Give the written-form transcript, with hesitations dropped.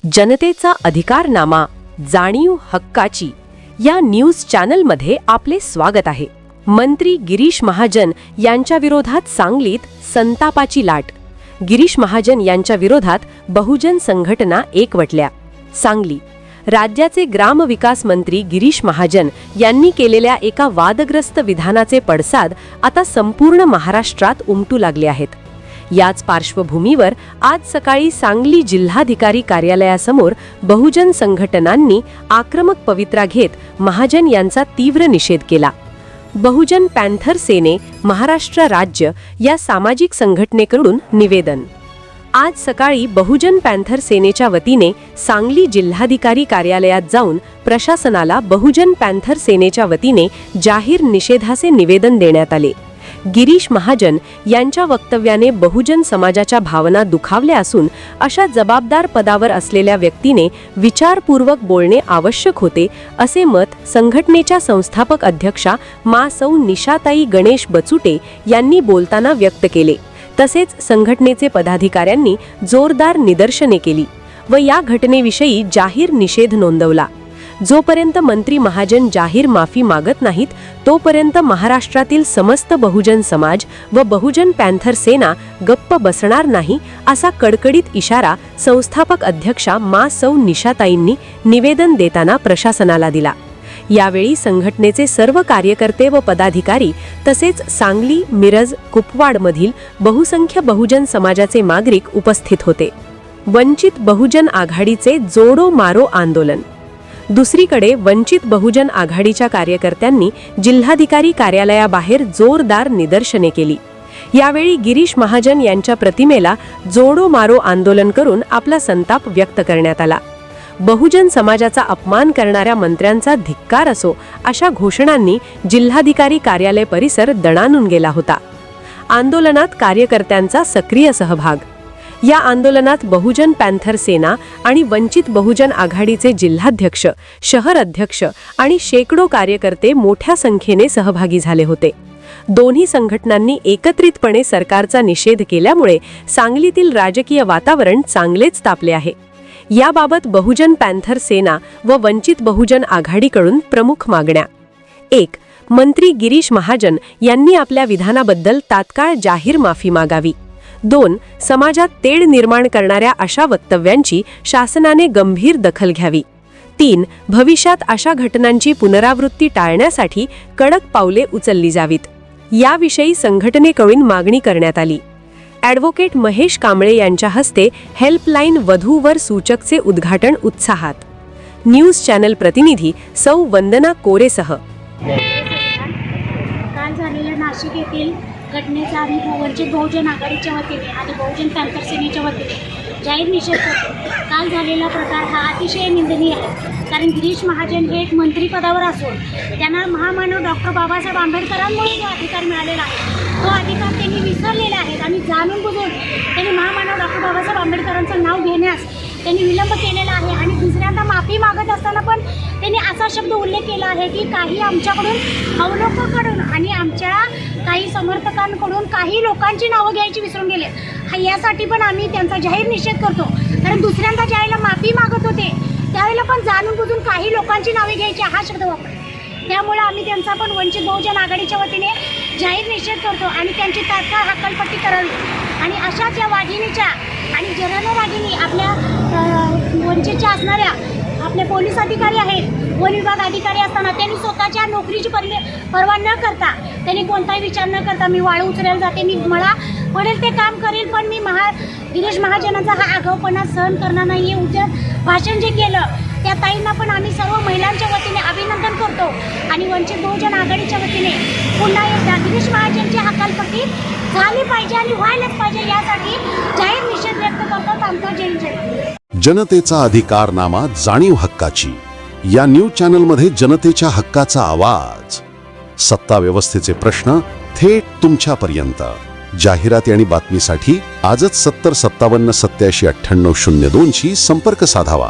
जनतेचा अधिकारनामा, जाणीव हक्काची या न्यूज चॅनलमध्ये आपले स्वागत आहे। मंत्री गिरीश महाजन यांच्या विरोधात सांगलीत संतापाची लाट। गिरीश महाजन यांच्या विरोधात बहुजन संघटना एकवटल्या। सांगली राज्याचे ग्रामविकास मंत्री गिरीश महाजन यांनी केलेल्या एका वादग्रस्त विधानाचे पडसाद आता संपूर्ण महाराष्ट्रात उमटू लागले आहेत। याच पार्श्वभूमीवर आज सकाळी सांगली जिल्हाधिकारी कार्यालयासमोर बहुजन संघटनांनी आक्रमक पवित्रा घेत महाजन यांचा तीव्र निषेध केला। बहुजन पॅन्थर सेने महाराष्ट्र राज्य या सामाजिक संघटनेकडून निवेदन। आज सकाळी बहुजन पॅन्थर सेनेच्या वतीने सांगली जिल्हाधिकारी कार्यालयात जाऊन प्रशासनाला बहुजन पॅन्थर सेनेच्या वतीने जाहीर निषेधाचे निवेदन देण्यात आले। गिरीश महाजन यांच्या वक्तव्याने बहुजन समाजाच्या भावना दुखावल्या असून अशा जबाबदार पदावर असलेल्या व्यक्तीने विचारपूर्वक बोलणे आवश्यक होते, असे मत संघटनेच्या संस्थापक अध्यक्षा सौ निशाताई गणेश बचुटे यांनी बोलताना व्यक्त केले। तसेच संघटनेचे पदाधिकाऱ्यांनी जोरदार निदर्शने केली व या घटनेविषयी जाहीर निषेध नोंदवला। जोपर्यंत मंत्री महाजन जाहीर माफी मागत नाहीत तोपर्यंत महाराष्ट्रातील समस्त बहुजन समाज व बहुजन पॅन्थर सेना गप्प बसणार नाही, असा कडकडीत इशारा संस्थापक अध्यक्षा सौ निशाताईंनी निवेदन देताना प्रशासनाला दिला। यावेळी संघटनेचे सर्व कार्यकर्ते व पदाधिकारी तसेच सांगली, मिरज, कुपवाडमधील बहुसंख्य बहुजन समाजाचे नागरिक उपस्थित होते। वंचित बहुजन आघाडीचे जोडो मारो आंदोलन। दुसरीकडे वंचित बहुजन आघाडीच्या कार्यकर्त्यांनी जिल्हाधिकारी कार्यालयाबाहेर जोरदार निदर्शने केली। यावेळी गिरीश महाजन यांच्या प्रतिमेला जोडो मारो आंदोलन करून आपला संताप व्यक्त करण्यात आला। बहुजन समाजाचा अपमान करणाऱ्या मंत्र्यांचा धिक्कार असो, अशा घोषणांनी जिल्हाधिकारी कार्यालय परिसर दणाणून गेला होता। आंदोलनात कार्यकर्त्यांचा सक्रिय सहभाग। या आंदोलनात बहुजन पॅन्थर सेना आणि वंचित बहुजन आघाडीचे जिल्हाध्यक्ष, शहर अध्यक्ष आणि शेकडो कार्यकर्ते मोठ्या संख्येने सहभागी झाले होते। दोन्ही संघटनांनी एकत्रितपणे सरकारचा निषेध केल्यामुळे सांगलीतील राजकीय वातावरण चांगलेच तापले आहे। याबाबत बहुजन पॅन्थर सेना व वंचित बहुजन आघाडीकडून प्रमुख मागण्या। 1. मंत्री गिरीश महाजन यांनी आपल्या विधानाबद्दल तात्काळ जाहीर माफी मागावी। 2. समाजात तेढ निर्माण करणाऱ्या अशा वक्तव्यांची शासनाने गंभीर दखल घ्यावी। 3. भविष्यात अशा घटनांची पुनरावृत्ती टाळण्यासाठी कडक पावले उचलली जावीत। याविषयी संघटनेकडून मागणी करण्यात आली। ॲडव्होकेट महेश कांबळे यांच्या हस्ते हेल्पलाईन वधूवर सूचकचे उद्घाटन उत्साहात। न्यूज चॅनल प्रतिनिधी सौ वंदना कोरेसह। काल झालेल्या नाशिक येथील घटनेचा आम्ही वंचित बहुजन आघाडीच्या वतीने आणि बहुजन पॅन्थर सेनेच्या वतीने जाहीर निषेध करतो। काल झालेला प्रकार हा अतिशय निंदनीय आहे, कारण गिरीश महाजन हे एक मंत्रीपदावर असून त्यांना महामानव डॉक्टर बाबासाहेब आंबेडकरांमुळे जो अधिकार मिळालेला आहे तो अधिकार त्यांनी विसरलेले आहेत आणि जाणून बुजून त्यांनी महामानव डॉक्टर बाबासाहेब आंबेडकरांचं नाव घेण्यास त्यांनी विलंब केलेला आहे। आणि दुसऱ्यांदा माफी मागत असताना पण त्यांनी असा शब्द उल्लेख केला आहे की काही आमच्याकडून अवलोककांकडून आणि आमच्या काही समर्थकांकडून काही लोकांची नावं घ्यायची विसरून गेले। यासाठी पण आम्ही त्यांचा जाहीर निषेध करतो, कारण दुसऱ्यांदा ज्यावेळेला माफी मागत होते त्यावेळेला पण जाणून बुजून काही लोकांची नावे घ्यायची हा शब्द वापरला। त्यामुळे आम्ही त्यांचा पण वंचित बहुजन आघाडीच्या वतीने जाहीर निषेध करतो आणि त्यांची तात्काळ हकालपट्टी करावी। आणि अशाच या वाघिणीच्या आणि जरणरागिणी आपल्या वंचितच्या असणाऱ्या आपले पोलीस अधिकारी आहेत, वन विभाग अधिकारी असताना त्यांनी स्वतःच्या नोकरीची पर्वा न करता, त्यांनी कोणताही विचार न करता मी वाळू उचलायला जाते, मी मला पडेल ते काम करेल, पण मी गिरीश महाजनांचा हा आगाऊपणा सहन करणार नाही हे उद्या भाषण जे केलं त्या ताईंना पण आम्ही सर्व महिलांच्या वतीने अभिनंदन करतो। आणि वंचित बहुजन आघाडीच्या वतीने पुन्हा एकदा गिरीश महाजनची हकालपट्टी झाली पाहिजे आणि व्हायलाच पाहिजे, यासाठी जाहीर निषेध व्यक्त करतो। आमचा जय। जनतेचा अधिकारनामा, जाणीव हक्काची या न्यूज चॅनलमध्ये जनतेच्या हक्काचा आवाज। सत्ता व्यवस्थेचे प्रश्न थेट तुमच्यापर्यंत। जाहिराती आणि बातमीसाठी आजच 70 57 87 98 02 शी संपर्क साधावा।